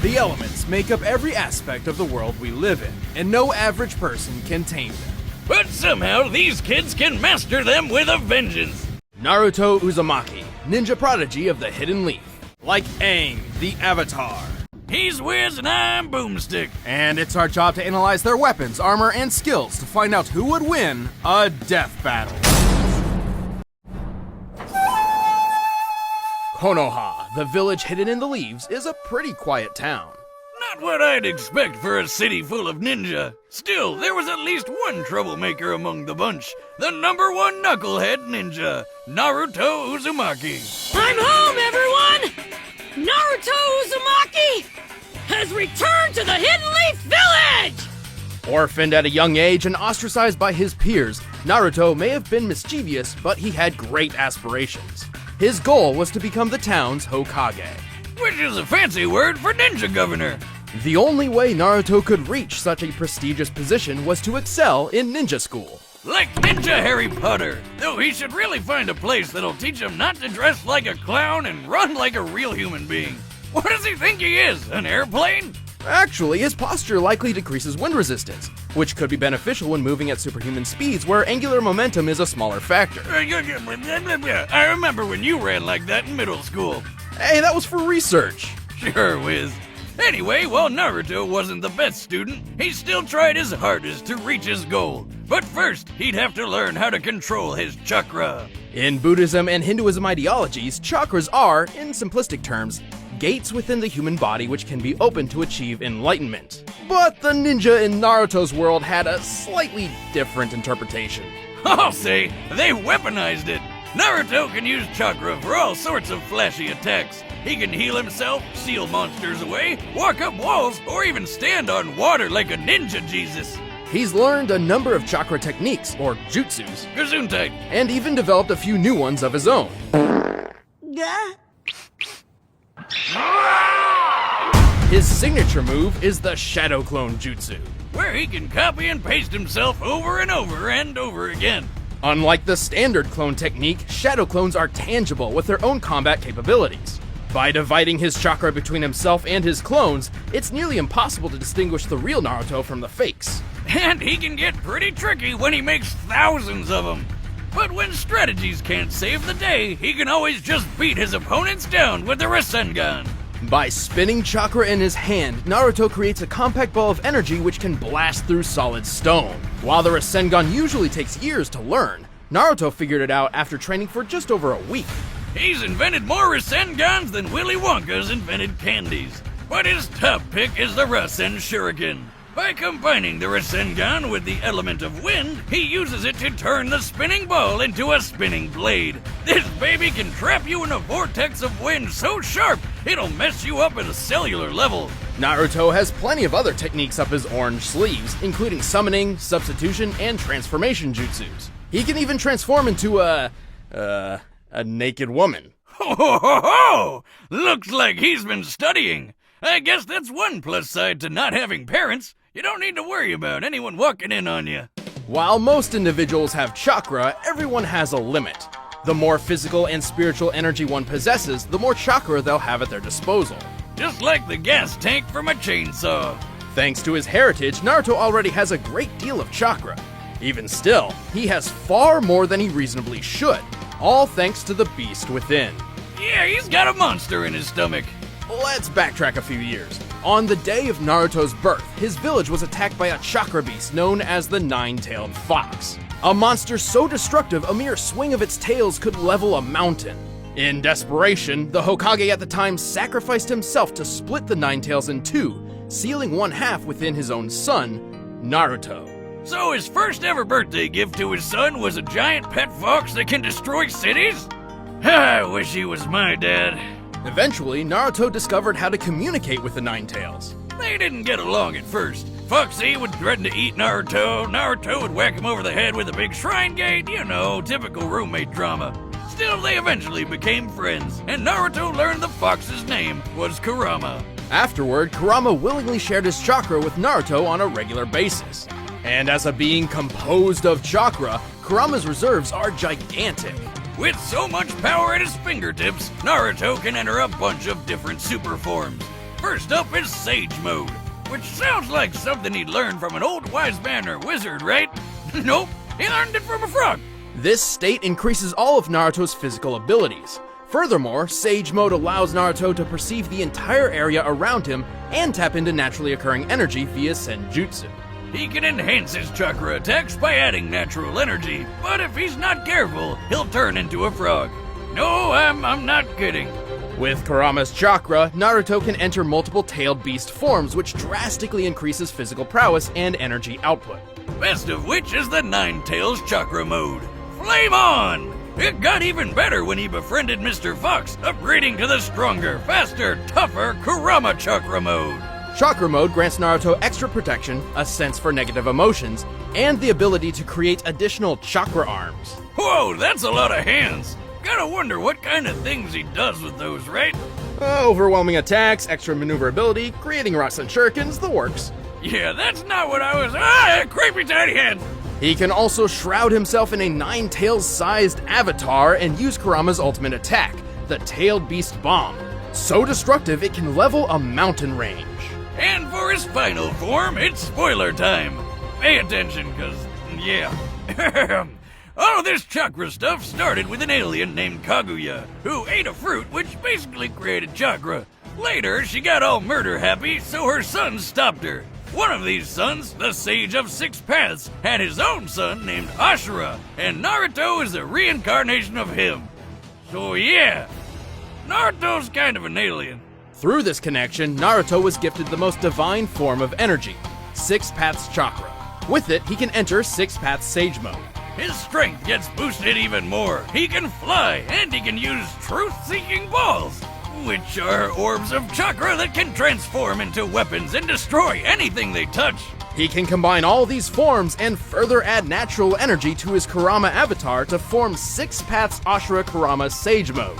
The elements make up every aspect of the world we live in, and no average person can tame them. But somehow these kids can master them with a vengeance. Naruto Uzumaki, ninja prodigy of the Hidden Leaf. Like Aang, the Avatar. He's Wiz and I'm Boomstick. And it's our job to analyze their weapons, armor, and skills to find out who would win a death battle. Konoha, the village hidden in the leaves, is a pretty quiet town. Not what I'd expect for a city full of ninja. Still, there was at least one troublemaker among the bunch. The #1 knucklehead ninja, Naruto Uzumaki. I'm home, everyone! Naruto Uzumaki has returned to the Hidden Leaf Village! Orphaned at a young age and ostracized by his peers, Naruto may have been mischievous, but he had great aspirations. His goal was to become the town's Hokage. Which is a fancy word for ninja governor. The only way Naruto could reach such a prestigious position was to excel in ninja school. Like Ninja Harry Potter, though he should really find a place that'll teach him not to dress like a clown and run like a real human being. What does he think he is, an airplane? Actually, his posture likely decreases wind resistance, which could be beneficial when moving at superhuman speeds where angular momentum is a smaller factor. I remember when you ran like that in middle school. Hey, that was for research. Sure, Wiz. Anyway, while Naruto wasn't the best student, he still tried his hardest to reach his goal. But first, he'd have to learn how to control his chakra. In Buddhism and Hinduism ideologies, chakras are, in simplistic terms, gates within the human body which can be opened to achieve enlightenment. But the ninja in Naruto's world had a slightly different interpretation. I'll say, they weaponized it. Naruto can use chakra for all sorts of flashy attacks. He can heal himself, seal monsters away, walk up walls, or even stand on water like a ninja Jesus. He's learned a number of chakra techniques, or jutsus, Gesundheit. and even developed a few new ones of his own. His signature move is the Shadow Clone Jutsu. Where he can copy and paste himself over and over and over again. Unlike the standard clone technique, shadow clones are tangible with their own combat capabilities. By dividing his chakra between himself and his clones, it's nearly impossible to distinguish the real Naruto from the fakes. And he can get pretty tricky when he makes thousands of them. But when strategies can't save the day, he can always just beat his opponents down with the Rasengan. By spinning chakra in his hand, Naruto creates a compact ball of energy which can blast through solid stone. While the Rasengan usually takes years to learn, Naruto figured it out after training for just over a week. He's invented more Rasengans than Willy Wonka's invented candies. But his top pick is the Rasen Shuriken. By combining the Rasengan with the element of wind, he uses it to turn the spinning ball into a spinning blade. This baby can trap you in a vortex of wind so sharp, it'll mess you up at a cellular level. Naruto has plenty of other techniques up his orange sleeves, including summoning, substitution, and transformation jutsus. He can even transform into a naked woman. Ho ho ho ho! Looks like he's been studying. I guess that's one plus side to not having parents. You don't need to worry about anyone walking in on you. While most individuals have chakra, everyone has a limit. The more physical and spiritual energy one possesses, the more chakra they'll have at their disposal. Just like the gas tank from a chainsaw. Thanks to his heritage, Naruto already has a great deal of chakra. Even still, he has far more than he reasonably should, all thanks to the beast within. Yeah, he's got a monster in his stomach. Let's backtrack a few years. On the day of Naruto's birth, his village was attacked by a chakra beast known as the Nine-Tailed Fox. A monster so destructive, a mere swing of its tails could level a mountain. In desperation, the Hokage at the time sacrificed himself to split the Nine-Tails in two, sealing one half within his own son, Naruto. So his first ever birthday gift to his son was a giant pet fox that can destroy cities? I wish he was my dad. Eventually, Naruto discovered how to communicate with the Nine-Tails. They didn't get along at first. Foxy would threaten to eat Naruto, Naruto would whack him over the head with a big shrine gate, you know, typical roommate drama. Still, they eventually became friends, and Naruto learned the fox's name was Kurama. Afterward, Kurama willingly shared his chakra with Naruto on a regular basis. And as a being composed of chakra, Kurama's reserves are gigantic. With so much power at his fingertips, Naruto can enter a bunch of different super forms. First up is Sage Mode, which sounds like something he'd learned from an old wise man or wizard, right? Nope, he learned it from a frog. This state increases all of Naruto's physical abilities. Furthermore, Sage Mode allows Naruto to perceive the entire area around him and tap into naturally occurring energy via Senjutsu. He can enhance his chakra attacks by adding natural energy, but if he's not careful, he'll turn into a frog. No, I'm not kidding. With Kurama's chakra, Naruto can enter multiple tailed beast forms, which drastically increases physical prowess and energy output. Best of which is the Nine Tails Chakra Mode. Flame on! It got even better when he befriended Mr. Fox, upgrading to the stronger, faster, tougher Kurama Chakra Mode. Chakra Mode grants Naruto extra protection, a sense for negative emotions, and the ability to create additional chakra arms. Whoa, that's a lot of hands. Gotta wonder what kind of things he does with those, right? Overwhelming attacks, extra maneuverability, creating Rasen Shurikens, the works. Yeah, that's not what I was. Creepy tiny hands! He can also shroud himself in a nine-tails-sized avatar and use Kurama's ultimate attack, the Tailed Beast Bomb. So destructive it can level a mountain range. And for his final form, it's spoiler time. Pay attention, cause, yeah. All of this chakra stuff started with an alien named Kaguya, who ate a fruit which basically created chakra. Later, she got all murder happy, so her sons stopped her. One of these sons, the Sage of Six Paths, had his own son named Ashura, and Naruto is a reincarnation of him. So yeah, Naruto's kind of an alien. Through this connection, Naruto was gifted the most divine form of energy, Six Paths Chakra. With it, he can enter Six Paths Sage Mode. His strength gets boosted even more. He can fly, and he can use truth-seeking balls, which are orbs of chakra that can transform into weapons and destroy anything they touch. He can combine all these forms and further add natural energy to his Kurama avatar to form Six Paths Ashura Kurama Sage Mode.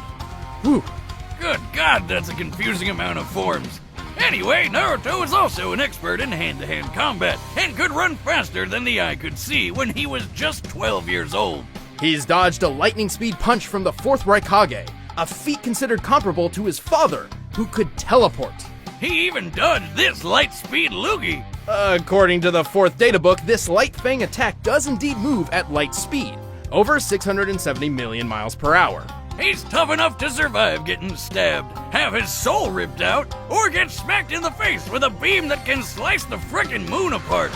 Whew. Good God, that's a confusing amount of forms. Anyway, Naruto is also an expert in hand-to-hand combat and could run faster than the eye could see when he was just 12 years old. He's dodged a lightning speed punch from the fourth Raikage, a feat considered comparable to his father, who could teleport. He even dodged this light-speed loogie. According to the fourth databook, this Light Fang attack does indeed move at light speed, over 670 million miles per hour. He's tough enough to survive getting stabbed, have his soul ripped out, or get smacked in the face with a beam that can slice the frickin' moon apart.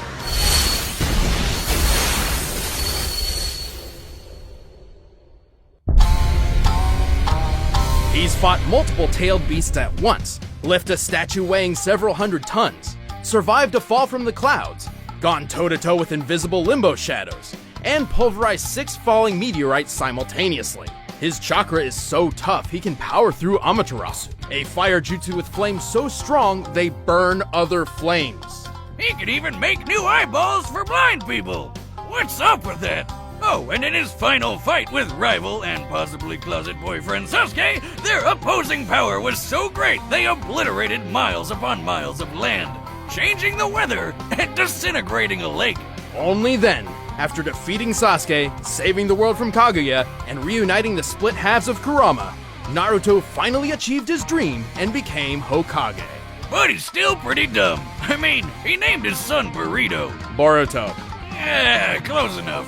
He's fought multiple tailed beasts at once, lifted a statue weighing several hundred tons, survived a fall from the clouds, gone toe-to-toe with invisible limbo shadows, and pulverized 6 falling meteorites simultaneously. His chakra is so tough he can power through Amaterasu, a fire jutsu with flames so strong they burn other flames. He could even make new eyeballs for blind people. What's up with that? Oh, and in his final fight with rival and possibly closet boyfriend Sasuke, their opposing power was so great they obliterated miles upon miles of land, changing the weather and disintegrating a lake. Only then, after defeating Sasuke, saving the world from Kaguya, and reuniting the split halves of Kurama, Naruto finally achieved his dream and became Hokage. But he's still pretty dumb. I mean, he named his son Burrito. Boruto. Yeah, close enough.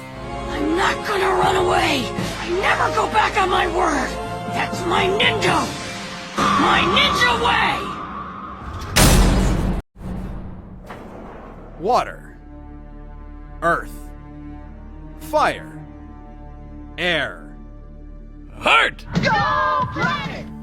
I'm not gonna run away! I never go back on my word! That's my ninja! My ninja way! Water. Earth. Fire. Air. Heart!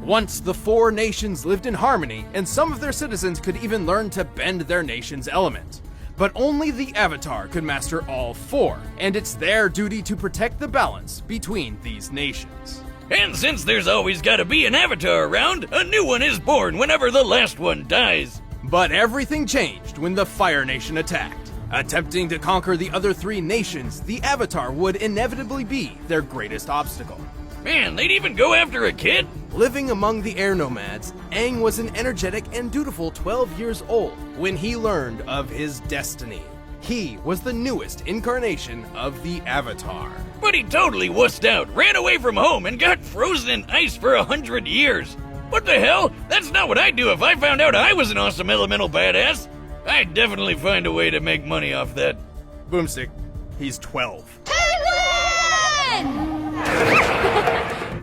Once the 4 nations lived in harmony, and some of their citizens could even learn to bend their nation's element. But only the Avatar could master all 4, and it's their duty to protect the balance between these nations. And since there's always gotta be an Avatar around, a new one is born whenever the last one dies. But everything changed when the Fire Nation attacked. Attempting to conquer the other 3 nations, the Avatar would inevitably be their greatest obstacle. Man, they'd even go after a kid? Living among the air nomads, Aang was an energetic and dutiful 12 years old when he learned of his destiny. He was the newest incarnation of the Avatar. But he totally wussed out, ran away from home, and got frozen in ice for 100 years. What the hell? That's not what I'd do if I found out I was an awesome elemental badass. I'd definitely find a way to make money off that. Boomstick, he's 12. Penguin!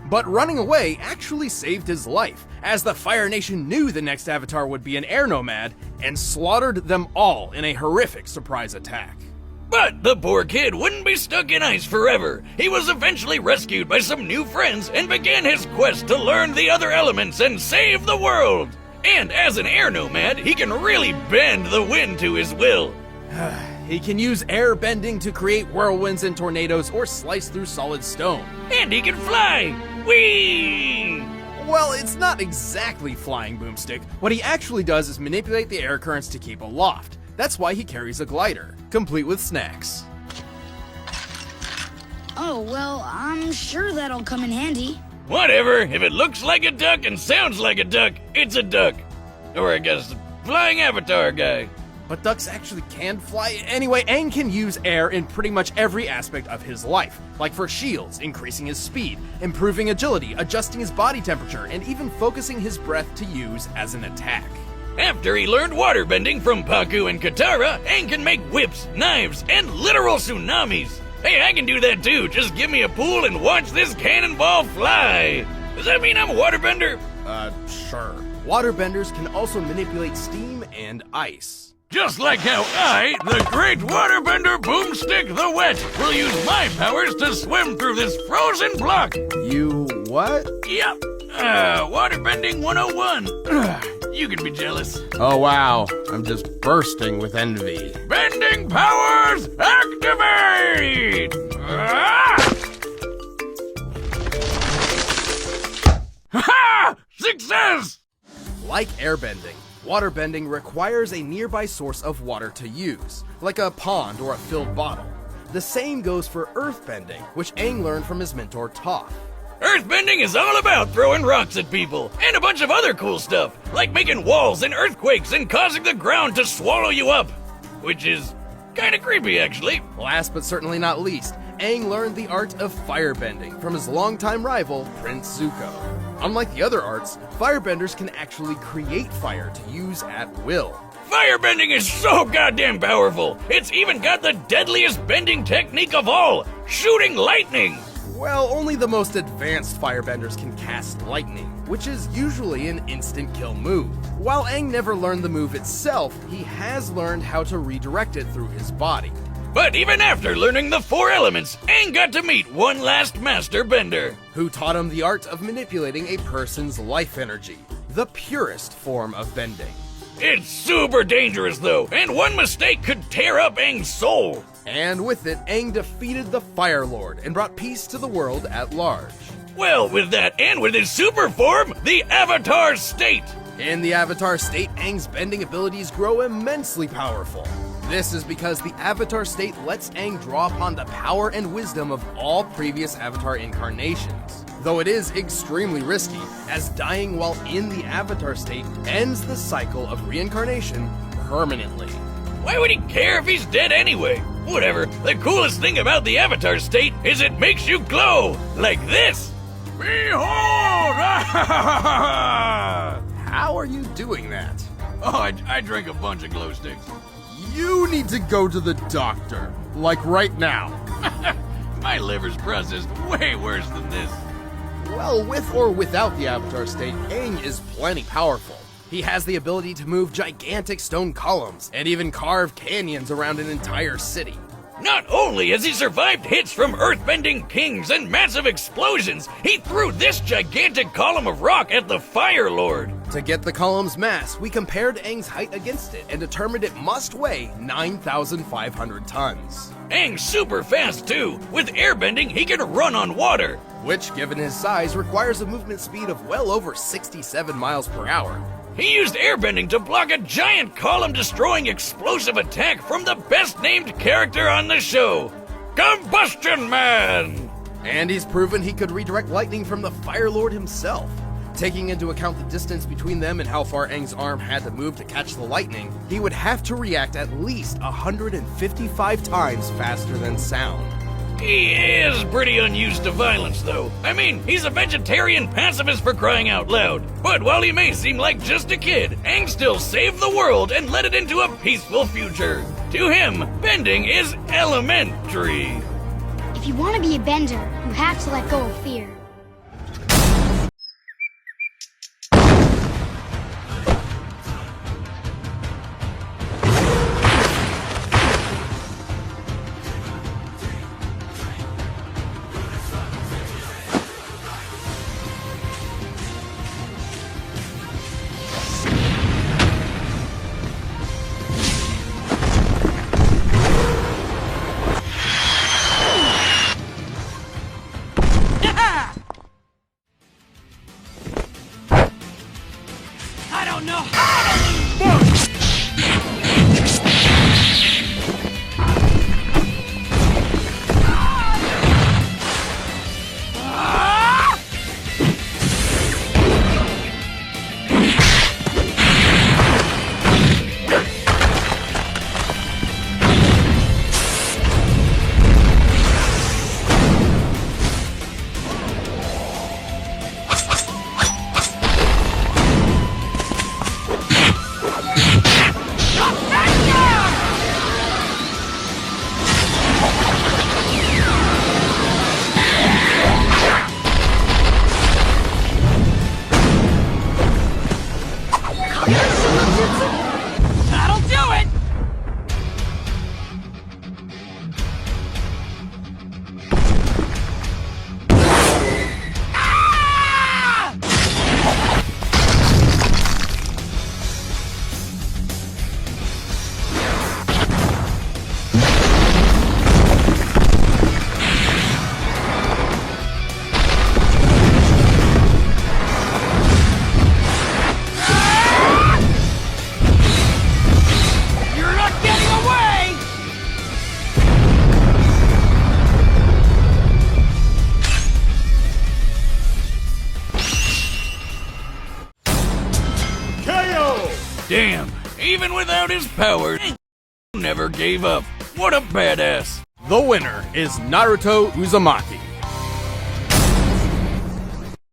But running away actually saved his life, as the Fire Nation knew the next Avatar would be an air nomad and slaughtered them all in a horrific surprise attack. But the poor kid wouldn't be stuck in ice forever. He was eventually rescued by some new friends and began his quest to learn the other elements and save the world. And as an air nomad, he can really bend the wind to his will. He can use air bending to create whirlwinds and tornadoes or slice through solid stone. And he can fly! Whee! Well, it's not exactly flying, Boomstick. What he actually does is manipulate the air currents to keep aloft. That's why he carries a glider, complete with snacks. Oh, well, I'm sure that'll come in handy. Whatever, if it looks like a duck and sounds like a duck, it's a duck. Or I guess, flying avatar guy. But ducks actually can fly. Anyway, Aang can use air in pretty much every aspect of his life. Like for shields, increasing his speed, improving agility, adjusting his body temperature, and even focusing his breath to use as an attack. After he learned waterbending from Paku and Katara, Aang can make whips, knives, and literal tsunamis. Hey, I can do that too. Just give me a pool and watch this cannonball fly. Does that mean I'm a waterbender? Sure. Waterbenders can also manipulate steam and ice. Just like how I, the great waterbender Boomstick the Wet, will use my powers to swim through this frozen block. You what? Yep. Waterbending 101. You can be jealous. Oh wow, I'm just bursting with envy. Bending powers, activate! Ha! Success! Like airbending, waterbending requires a nearby source of water to use, like a pond or a filled bottle. The same goes for earthbending, which Aang learned from his mentor Toph. Earthbending is all about throwing rocks at people, and a bunch of other cool stuff, like making walls and earthquakes and causing the ground to swallow you up. Which is kinda creepy, actually. Last but certainly not least, Aang learned the art of firebending from his longtime rival, Prince Zuko. Unlike the other arts, firebenders can actually create fire to use at will. Firebending is so goddamn powerful! It's even got the deadliest bending technique of all, shooting lightning! Well, only the most advanced firebenders can cast lightning, which is usually an instant kill move. While Aang never learned the move itself, he has learned how to redirect it through his body. But even after learning the 4 elements, Aang got to meet one last master bender. Who taught him the art of manipulating a person's life energy, the purest form of bending. It's super dangerous though, and one mistake could tear up Aang's soul. And with it, Aang defeated the Fire Lord and brought peace to the world at large. Well, with that and with his super form, the Avatar State. In the Avatar State, Aang's bending abilities grow immensely powerful. This is because the Avatar State lets Aang draw upon the power and wisdom of all previous Avatar incarnations. Though it is extremely risky, as dying while in the Avatar State ends the cycle of reincarnation permanently. Why would he care if he's dead anyway? Whatever, the coolest thing about the Avatar State is it makes you glow, like this. Behold! How are you doing that? Oh, I drank a bunch of glow sticks. You need to go to the doctor, like right now. My liver's processed way worse than this. Well, with or without the Avatar State, Aang is plenty powerful. He has the ability to move gigantic stone columns and even carve canyons around an entire city. Not only has he survived hits from earthbending kings and massive explosions, he threw this gigantic column of rock at the Fire Lord. To get the column's mass, we compared Aang's height against it and determined it must weigh 9,500 tons. Aang's super fast too. With airbending, he can run on water. Which, given his size, requires a movement speed of well over 67 miles per hour. He used airbending to block a giant column-destroying explosive attack from the best-named character on the show, Combustion Man! And he's proven he could redirect lightning from the Fire Lord himself. Taking into account the distance between them and how far Aang's arm had to move to catch the lightning, he would have to react at least 155 times faster than sound. He is pretty unused to violence, though. I mean, he's a vegetarian pacifist for crying out loud. But while he may seem like just a kid, Aang still saved the world and led it into a peaceful future. To him, bending is elementary. If you want to be a bender, you have to let go of fear. I don't know how to lose! That'll do it! You're not getting away! Damn, even without his powers, never gave up. What a badass. The winner is Naruto Uzumaki.